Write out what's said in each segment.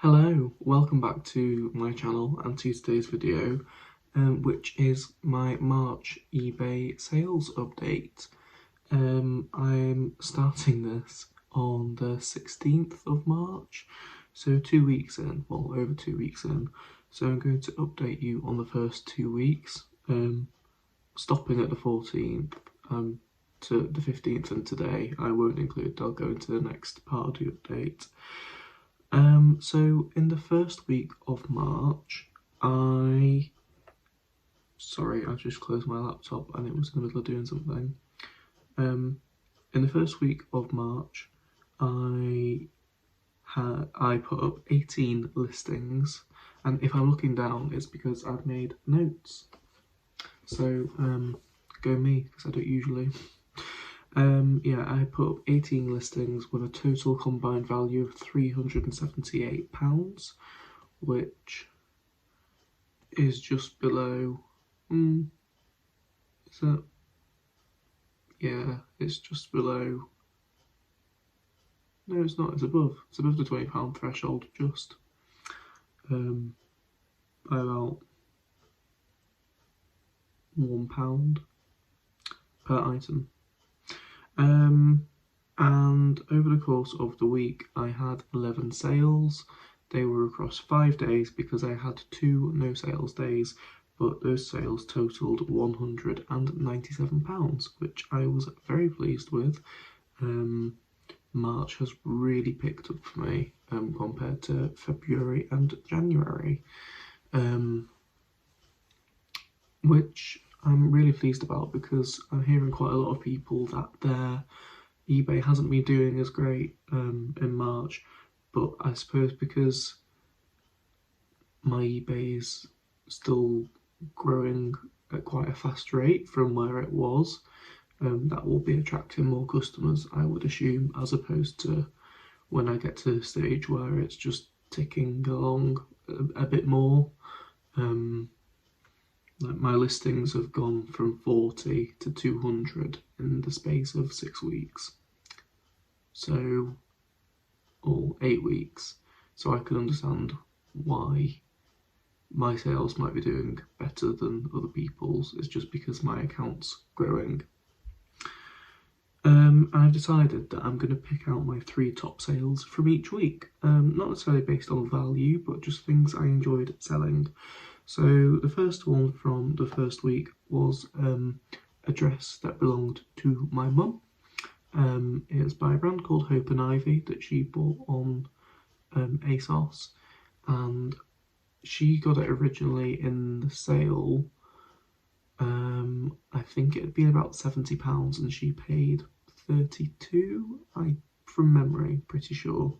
Hello, welcome back to my channel and to today's video, which is my March eBay sales update. I'm starting this on the 16th of March, so 2 weeks in, well over 2 weeks in, so I'm going to update you on the first 2 weeks, stopping at the 14th to the 15th, and today I won't include, I'll go into the next part of the update. So in the first week of March, I just closed my laptop and it was in the middle of doing something. In the first week of March, I put up 18 listings, and if I'm looking down, it's because I've made notes. So, go me, because I don't usually. Yeah, I put up 18 listings with a total combined value of £378, which is just below, is that? Yeah, it's just below, no it's not, it's above the £20 threshold, just, by about £1 per item. And over the course of the week, I had 11 sales. They were across 5 days because I had 2 no sales days, but those sales totaled £197, which I was very pleased with. March has really picked up for me compared to February and January, which I'm really pleased about because I'm hearing quite a lot of people that their eBay hasn't been doing as great in March, but I suppose because my eBay is still growing at quite a fast rate from where it was, that will be attracting more customers, I would assume, as opposed to when I get to the stage where it's just ticking along a bit more. Like my listings have gone from 40 to 200 in the space of 6 weeks, so, or 8 weeks, so I can understand why my sales might be doing better than other people's. It's just because my account's growing. I've decided that I'm going to pick out my 3 top sales from each week, not necessarily based on value, but just things I enjoyed selling. So the first one from the first week was a dress that belonged to my mum. It's by a brand called Hope and Ivy that she bought on ASOS, and she got it originally in the sale. I think it had been about £70 and she paid 32, from memory, pretty sure.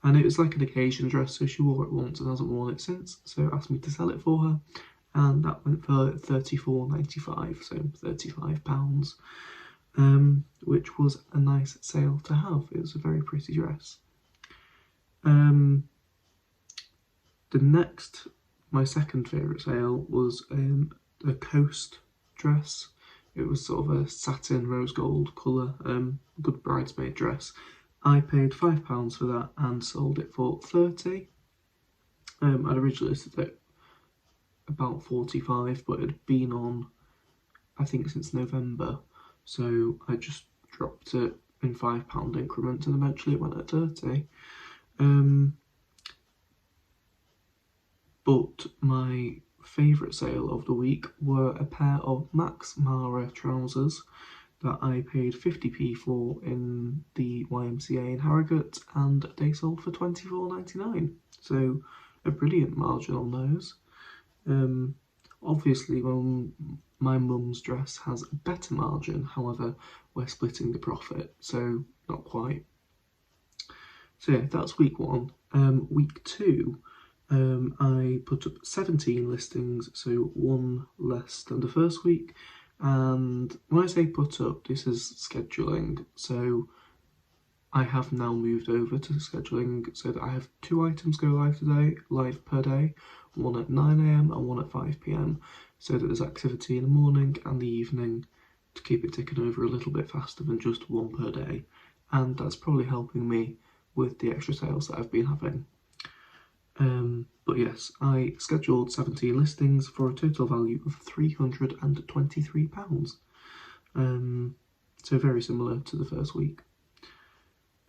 And it was like an occasion dress, so she wore it once and hasn't worn it since, so asked me to sell it for her, and that went for £34.95, so £35, which was a nice sale to have. It was a very pretty dress. The next, my second favourite sale was a Coast dress. It was sort of a satin rose gold colour, good bridesmaid dress. I paid £5 for that and sold it for £30. I'd originally listed it about £45, but it had been on, I think, since November, so I just dropped it in £5 increments and eventually it went at £30. But my favourite sale of the week were a pair of Max Mara trousers that I paid 50p for in the YMCA in Harrogate, and they sold for £24.99, so a brilliant margin on those. Obviously, my mum's dress has a better margin, however, we're splitting the profit, so not quite. So yeah, that's week 1. Week 2, I put up 17 listings, so 1 less than the first week. And when I say put up, this is scheduling, so I have now moved over to scheduling so that I have 2 items go live per day, one at 9 AM and one at 5 PM, so that there's activity in the morning and the evening to keep it ticking over a little bit faster than just 1 per day, and that's probably helping me with the extra sales that I've been having. But yes, I scheduled 17 listings for a total value of £323. So very similar to the first week.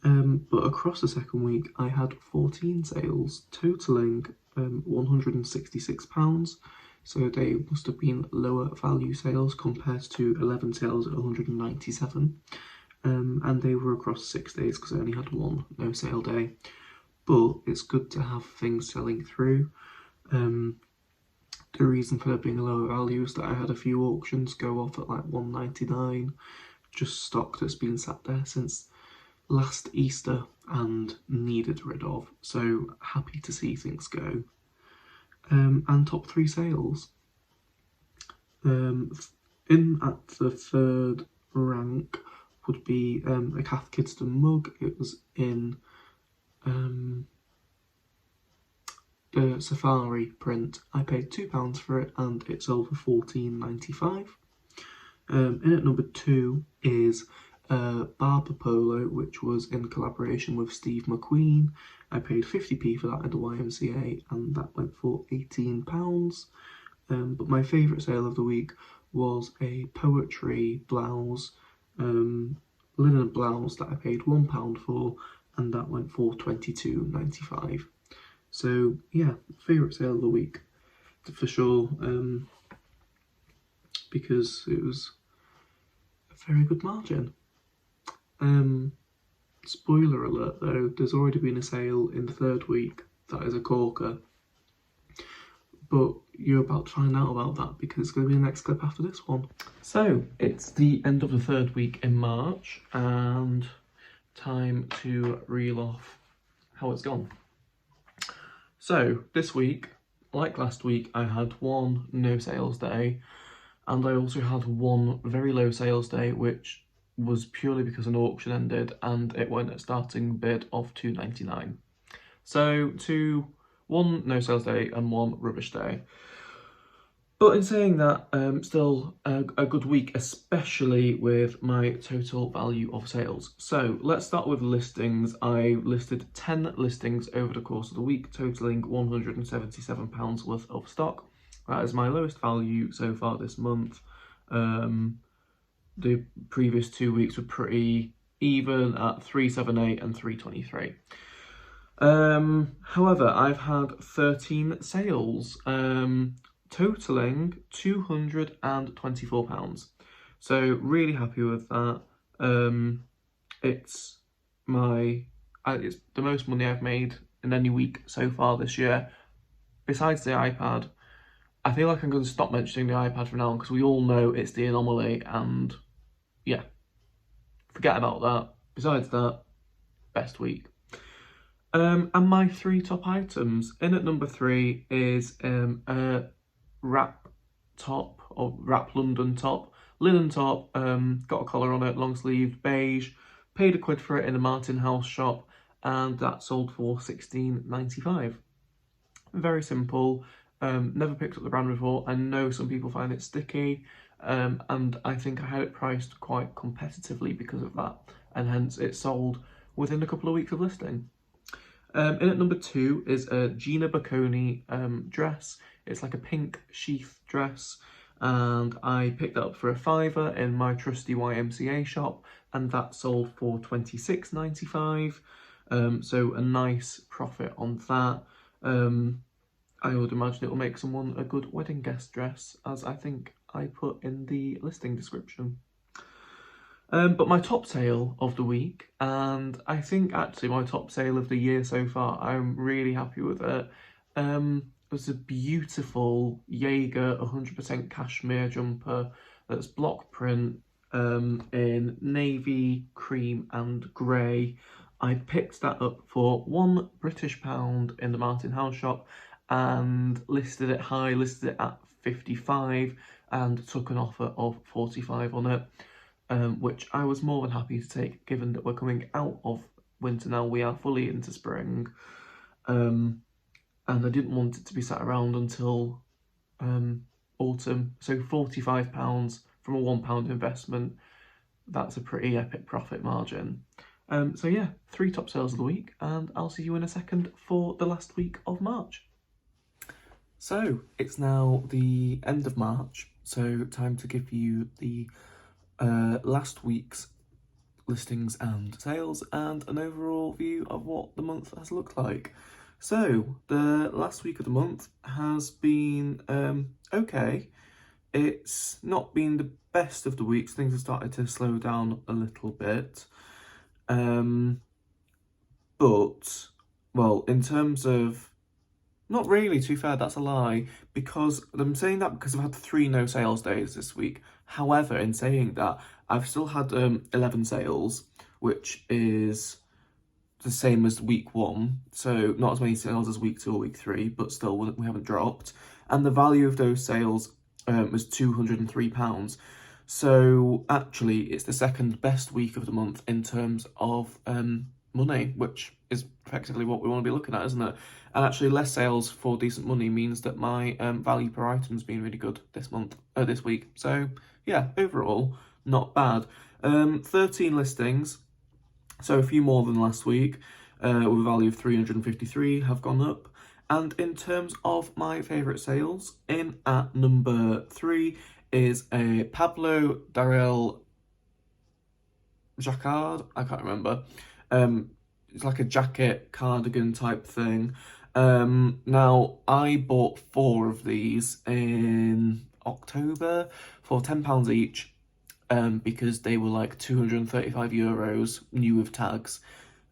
But across the second week, I had 14 sales, totaling £166. So they must have been lower value sales compared to 11 sales at 197. And they were across 6 days because I only had one no sale day. But it's good to have things selling through. The reason for there being a lower value is that I had a few auctions go off at like £199, just stock that's been sat there since last Easter and needed rid of. So happy to see things go. And top 3 sales. In at the third rank would be a Cath Kidston mug. It was in the Safari print. I paid £2 for it and it sold for £14.95. In at number 2 is Barber Polo, which was in collaboration with Steve McQueen. I paid 50p for that at the YMCA and that went for £18. But my favourite sale of the week was a poetry blouse, linen blouse that I paid £1 for, and that went for £22.95. So yeah, favourite sale of the week for sure, because it was a very good margin. Spoiler alert though, there's already been a sale in the third week that is a corker, but you're about to find out about that because it's going to be the next clip after this one. So it's the end of the third week in March and time to reel off how it's gone. So this week, like last week, I had one no sales day and I also had one very low sales day, which was purely because an auction ended and it went at starting bid of £2.99. So one no sales day and one rubbish day. But in saying that, still a good week, especially with my total value of sales. So let's start with listings. I listed 10 listings over the course of the week, totaling £177 worth of stock. That is my lowest value so far this month. The previous 2 weeks were pretty even at 378 and 323. However, I've had 13 sales, totaling £224. So really happy with that. It's the most money I've made in any week so far this year. Besides the iPad, I feel like I'm going to stop mentioning the iPad for now because we all know it's the anomaly and yeah, forget about that. Besides that, best week. And my 3 top items. In at number 3 is a wrap top or wrap London top, linen top, got a collar on it, long sleeved, beige. Paid £1 for it in a Martin House shop, and that sold for £16.95. Very simple. Never picked up the brand before. I know some people find it sticky, and I think I had it priced quite competitively because of that, and hence it sold within a couple of weeks of listing. In at number 2 is a Gina Bocconi dress. It's like a pink sheath dress, and I picked that up for £5 in my trusty YMCA shop, and that sold for £26.95. So a nice profit on that. I would imagine it will make someone a good wedding guest dress, as I think I put in the listing description. But my top sale of the week, and I think actually my top sale of the year so far, I'm really happy with it. It was a beautiful Jaeger 100% cashmere jumper that's block print in navy, cream and grey. I picked that up for £1 British in the Martin House shop and listed it high, listed it at 55 and took an offer of 45 on it. Which I was more than happy to take, given that we're coming out of winter now. We are fully into spring, and I didn't want it to be sat around until autumn. So £45 from a £1 investment, that's a pretty epic profit margin. So yeah, 3 top sales of the week, and I'll see you in a second for the last week of March. So it's now the end of March, so time to give you the last week's listings and sales and an overall view of what the month has looked like. So the last week of the month has been okay. It's not been the best of the weeks. Things have started to slow down a little bit. But, well, in terms of, not really, to be fair, that's a lie, because I'm saying that because I've had 3 no sales days this week. However, in saying that, I've still had 11 sales, which is the same as week 1, so not as many sales as week 2 or week 3, but still we haven't dropped. And the value of those sales was £203. So actually, it's the second best week of the month in terms of money, which is effectively what we want to be looking at, isn't it? And actually, less sales for decent money means that my value per item's been really good this week. So yeah, overall, not bad. 13 listings, so a few more than last week, with a value of 353 have gone up. And in terms of my favourite sales, in at number 3 is a Pablo Darrell Jacquard. I can't remember. It's like a jacket cardigan type thing. Now I bought 4 of these in October for £10 each, because they were like €235 new with tags.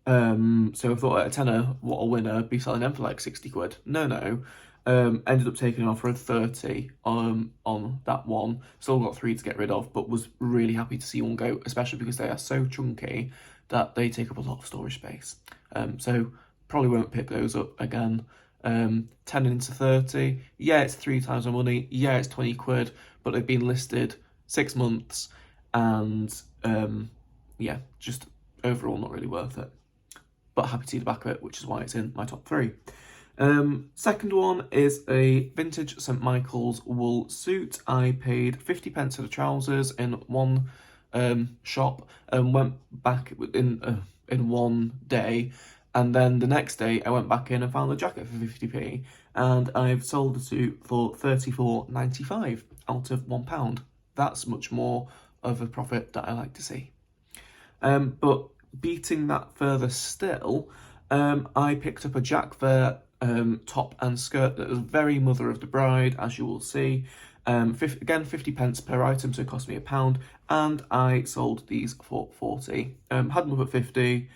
So I thought at a tenner, what a winner, be selling them for like 60 quid. No. Ended up taking an offer of 30 on that one. Still got 3 to get rid of, but was really happy to see one go, especially because they are so chunky that they take up a lot of storage space. So probably won't pick those up again. 10 into 30, yeah, it's 3 times my money, yeah, it's 20 quid, but they've been listed 6 months, and yeah, just overall not really worth it. But happy to see the back of it, which is why it's in my top 3. Second one is a vintage St Michael's wool suit. I paid 50p for the trousers in one shop and went back in one day, and then the next day I went back in and found the jacket for 50p, and I've sold the suit for £34.95 out of £1. That's much more of a profit that I like to see. But beating that further still, I picked up a Jack Vert top and skirt that was very mother of the bride, as you will see. Again, 50p per item, so it cost me £1, and I sold these for 40. Had them up at 50,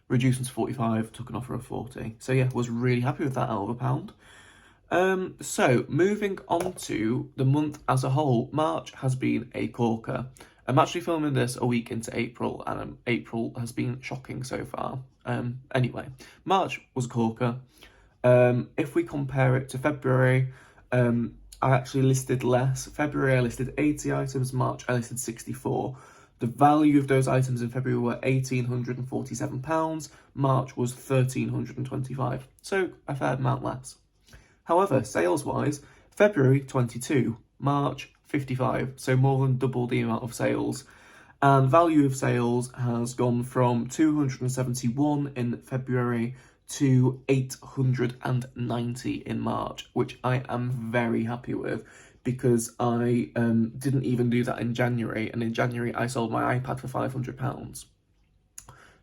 reduced them to 45, took an offer of 40. So yeah, was really happy with that out of £1. So moving on to the month as a whole, March has been a corker. I'm actually filming this a week into April, and April has been shocking so far. Anyway, March was a corker. If we compare it to February, I actually listed less. February I listed 80 items, March I listed 64. The value of those items in February were £1,847, March was £1,325, so a fair amount less. However, sales-wise, February 22, March 55, so more than double the amount of sales. And value of sales has gone from 271 in February to 890 in March, which I am very happy with, because I didn't even do that in January, and in January I sold my iPad for £500.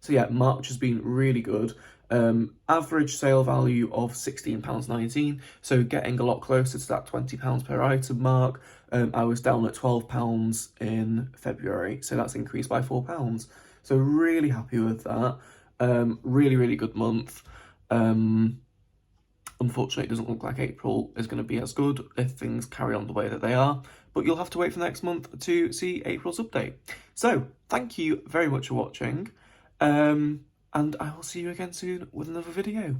So yeah, March has been really good. Average sale value of £16.19, so getting a lot closer to that £20 per item mark. I was down at £12 in February, so that's increased by £4. So really happy with that. Really good month. Unfortunately, it doesn't look like April is going to be as good if things carry on the way that they are, but you'll have to wait for next month to see April's update. So thank you very much for watching. And I will see you again soon with another video.